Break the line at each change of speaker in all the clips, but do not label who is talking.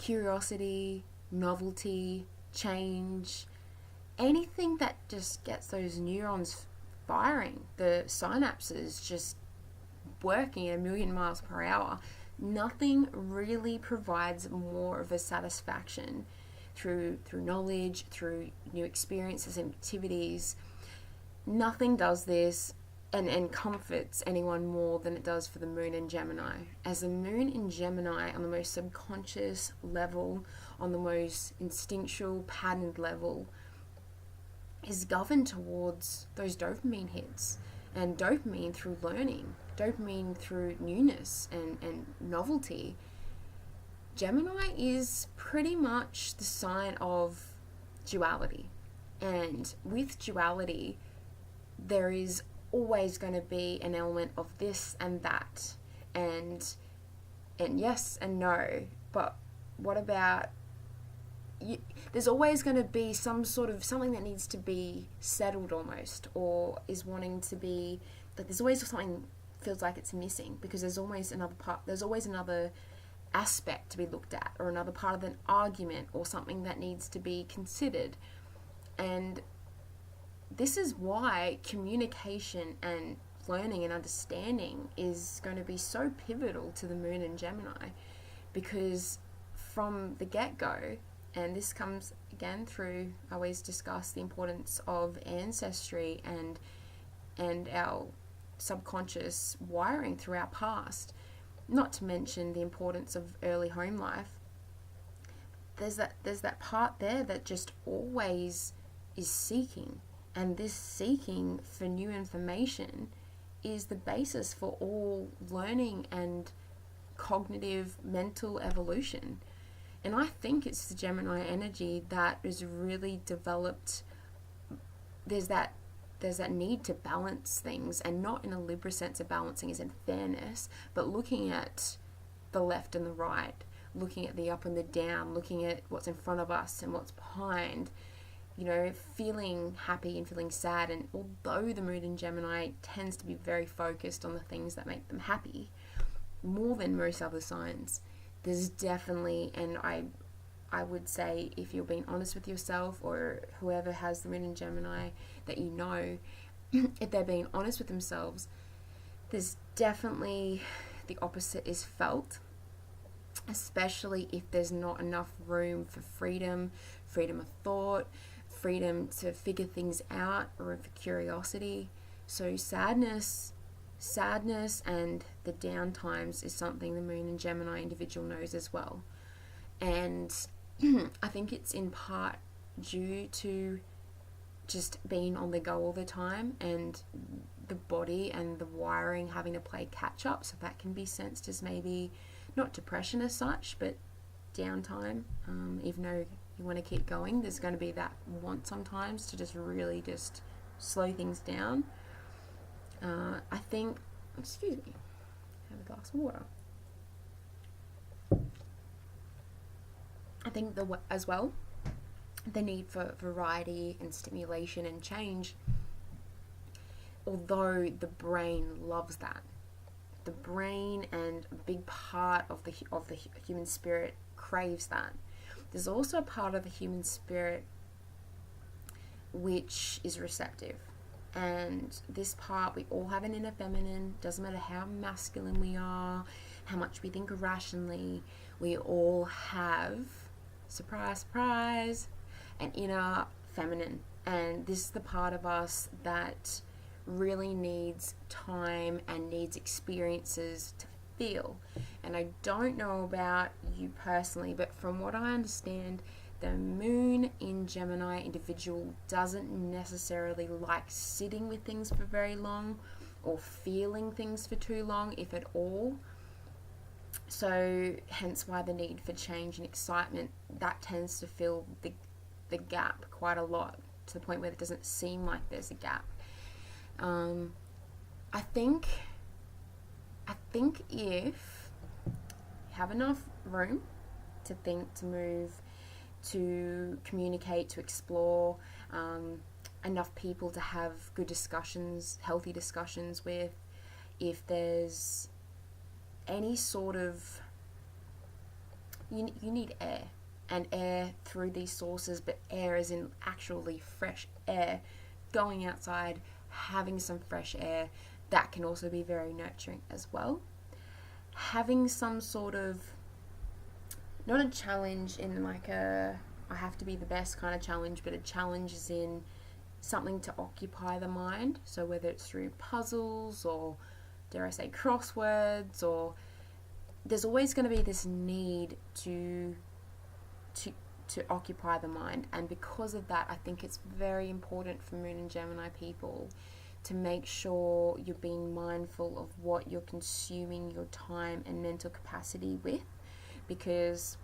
curiosity, novelty, change, anything that just gets those neurons firing, the synapses just working at 1,000,000 miles per hour. Nothing really provides more of a satisfaction through knowledge, through new experiences and activities. Nothing does this and comforts anyone more than it does for the moon in Gemini. As the moon in Gemini, on the most subconscious level, on the most instinctual, patterned level, is governed towards those dopamine hits. And dopamine through learning, dopamine through newness and novelty. Gemini is pretty much the sign of duality. And with duality, there is always going to be an element of this and that, and yes and no. But what about you? There's always going to be some sort of something that needs to be settled almost, or is wanting to be, like, there's always something feels like it's missing, because there's always another part, there's always another aspect to be looked at, or another part of an argument, or something that needs to be considered. And this is why communication and learning and understanding is going to be so pivotal to the moon in Gemini, because from the get-go, and this comes again through, I always discuss the importance of ancestry and our subconscious wiring through our past, not to mention the importance of early home life. There's that part there that just always is seeking. And this seeking for new information is the basis for all learning and cognitive mental evolution. And I think it's the Gemini energy that is really developed. There's that need to balance things, and not in a Libra sense of balancing as in fairness, but looking at the left and the right, looking at the up and the down, looking at what's in front of us and what's behind. Feeling happy and feeling sad. And although the moon in Gemini tends to be very focused on the things that make them happy, more than most other signs, there's definitely, and I would say, if you're being honest with yourself, or whoever has the moon in Gemini that you know, if they're being honest with themselves, there's definitely the opposite is felt, especially if there's not enough room for freedom of thought, freedom to figure things out, or for curiosity. So sadness and the down times is something the moon and Gemini individual knows as well. And I think it's in part due to just being on the go all the time, and the body and the wiring having to play catch up. So that can be sensed as maybe not depression as such, but downtime. Even though you want to keep going, there's going to be that want sometimes to just really just slow things down. I think, excuse me, have a glass of water. I think as well, the need for variety and stimulation and change, although the brain loves that. The brain and a big part of the human spirit craves that. There's also a part of the human spirit which is receptive. And this part, we all have an inner feminine. Doesn't matter how masculine we are, how much we think rationally, we all have, surprise, surprise, an inner feminine. And this is the part of us that really needs time and needs experiences to feel. And I don't know about you personally, but from what I understand, the moon in Gemini individual doesn't necessarily like sitting with things for very long, or feeling things for too long, if at all. So hence why the need for change and excitement, that tends to fill the gap quite a lot, to the point where it doesn't seem like there's a gap. I think if you have enough room to think, to move, to communicate, to explore, enough people to have good discussions, healthy discussions with, if there's any sort of you need air, and air through these sources, but air is in actually fresh air. Going outside, having some fresh air, that can also be very nurturing as well. Having some sort of, not a challenge in like a I have to be the best kind of challenge, but a challenge is in something to occupy the mind. So whether it's through puzzles or, dare I say, crosswords, or there's always going to be this need to occupy the mind. And because of that, I think it's very important for Moon and Gemini people to make sure you're being mindful of what you're consuming your time and mental capacity with, because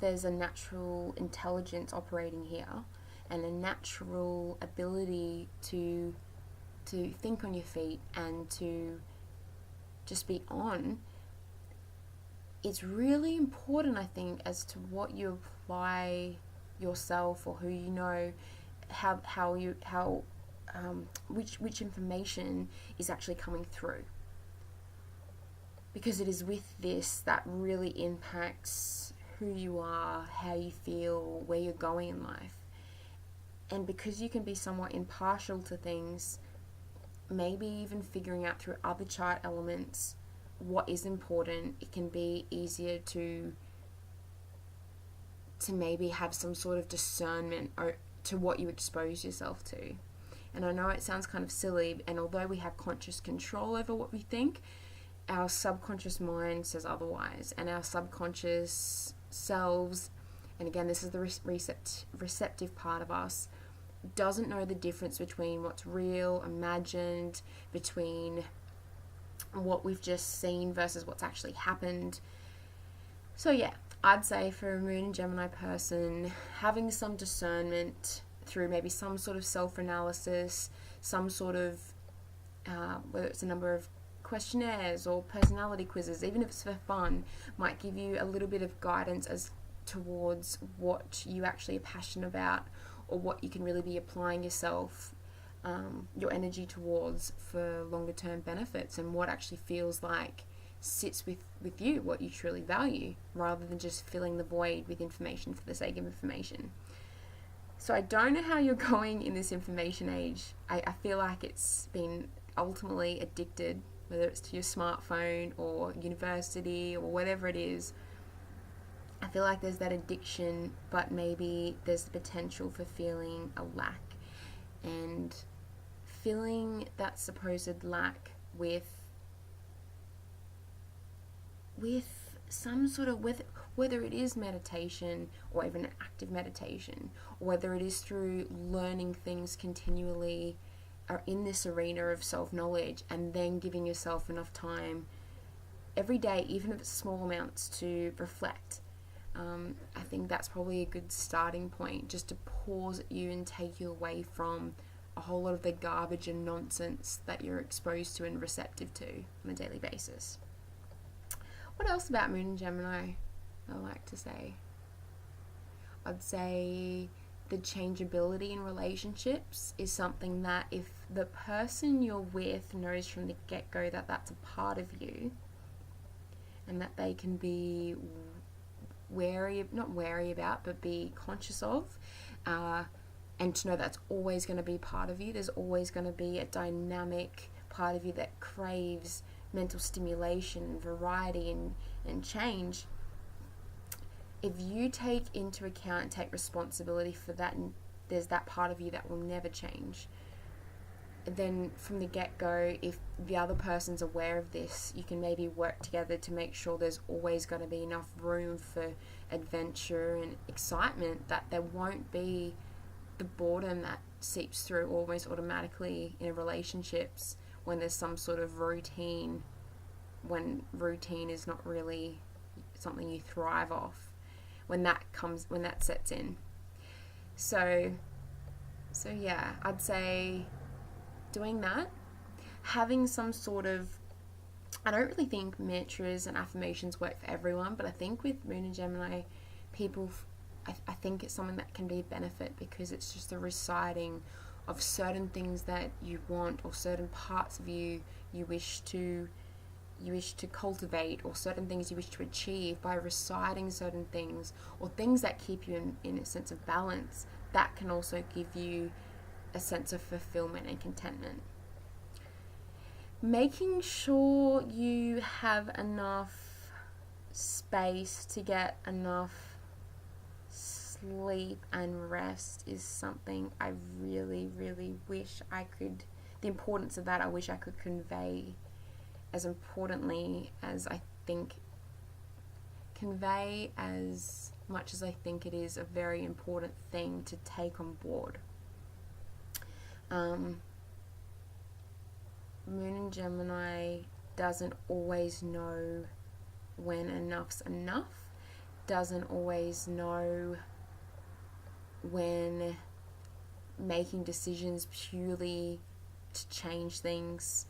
there's a natural intelligence operating here and a natural ability to think on your feet and to just be on. It's really important, I think, as to what you apply yourself, or who you know, which information is actually coming through, because it is with this that really impacts who you are, how you feel, where you're going in life. And because you can be somewhat impartial to things, maybe even figuring out through other chart elements what is important, it can be easier to maybe have some sort of discernment to what you expose yourself to. And I know it sounds kind of silly, and although we have conscious control over what we think, our subconscious mind says otherwise, and our subconscious selves, and again, this is the receptive part of us, doesn't know the difference between what's real, imagined, between what we've just seen versus what's actually happened. So yeah, I'd say for a Moon and Gemini person, having some discernment through maybe some sort of self-analysis, some sort of, whether it's a number of questionnaires or personality quizzes, even if it's for fun, might give you a little bit of guidance as towards what you actually are passionate about, or what you can really be applying yourself, your energy towards for longer term benefits, and what actually feels like sits with you, what you truly value, rather than just filling the void with information for the sake of information. So I don't know how you're going in this information age. I feel like it's been ultimately addicted, whether it's to your smartphone or university or whatever it is. I feel like there's that addiction, but maybe there's the potential for feeling a lack, and filling that supposed lack with some sort of, whether it is meditation or even an active meditation, or whether it is through learning things continually or in this arena of self-knowledge, and then giving yourself enough time every day, even if it's small amounts, to reflect. I think that's probably a good starting point, just to pause at you and take you away from a whole lot of the garbage and nonsense that you're exposed to and receptive to on a daily basis. What else about Moon and Gemini I like to say? I'd say the changeability in relationships is something that, if the person you're with knows from the get-go that that's a part of you, and that they can be not wary about, but be conscious of, and to know that's always going to be part of you. There's always going to be a dynamic part of you that craves mental stimulation, variety, and change. If you take into account and take responsibility for that, and there's that part of you that will never change, then from the get-go, if the other person's aware of this, you can maybe work together to make sure there's always going to be enough room for adventure and excitement, that there won't be the boredom that seeps through almost automatically in relationships when there's some sort of routine, when routine is not really something you thrive off, when that sets in. So yeah, I'd say doing that, having some sort of, I don't really think mantras and affirmations work for everyone, but I think with Moon and Gemini people, I think it's something that can be a benefit, because it's just the reciting of certain things that you want, or certain parts of you wish to you wish to cultivate, or certain things you wish to achieve by reciting certain things, or things that keep you in a sense of balance, that can also give you a sense of fulfillment and contentment. Making sure you have enough space to get enough sleep and rest is something I really, really wish I could, the importance of that I wish I could convey as importantly as I think, convey as much as I think it is a very important thing to take on board. Moon in Gemini doesn't always know when enough's enough, doesn't always know when making decisions purely to change things,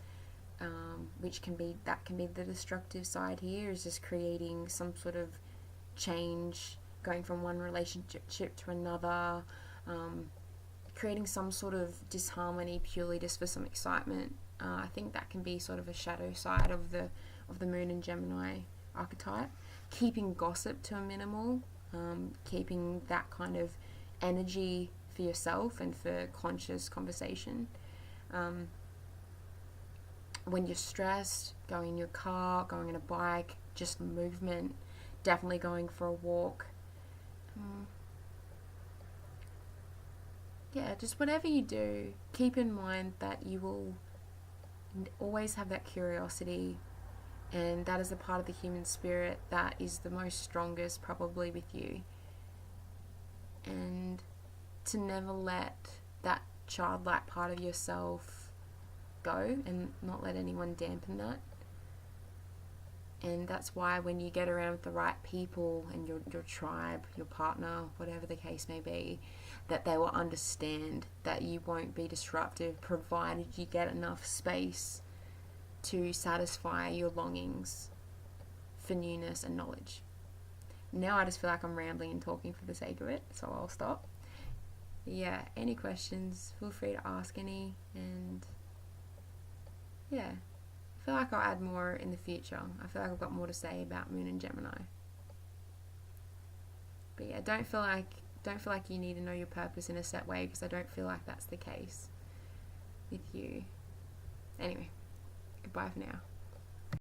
which can be the destructive side here, is just creating some sort of change, going from one relationship to another, creating some sort of disharmony purely just for some excitement. I think that can be sort of a shadow side of the Moon and Gemini archetype. Keeping gossip to a minimal, keeping that kind of energy for yourself and for conscious conversation. When you're stressed, going in your car, going on a bike, just movement, definitely going for a walk. Yeah, just whatever you do, keep in mind that you will always have that curiosity, and that is a part of the human spirit that is the most strongest probably with you. And to never let that childlike part of yourself go, and not let anyone dampen that. And that's why when you get around with the right people and your tribe, your partner, whatever the case may be, that they will understand that you won't be disruptive, provided you get enough space to satisfy your longings for newness and knowledge. Now I just feel like I'm rambling and talking for the sake of it, so I'll stop. Yeah, any questions, feel free to ask any, and yeah, I feel like I'll add more in the future. I feel like I've got more to say about Moon and Gemini. But yeah, don't feel like you need to know your purpose in a set way, because I don't feel like that's the case with you. Anyway, goodbye for now.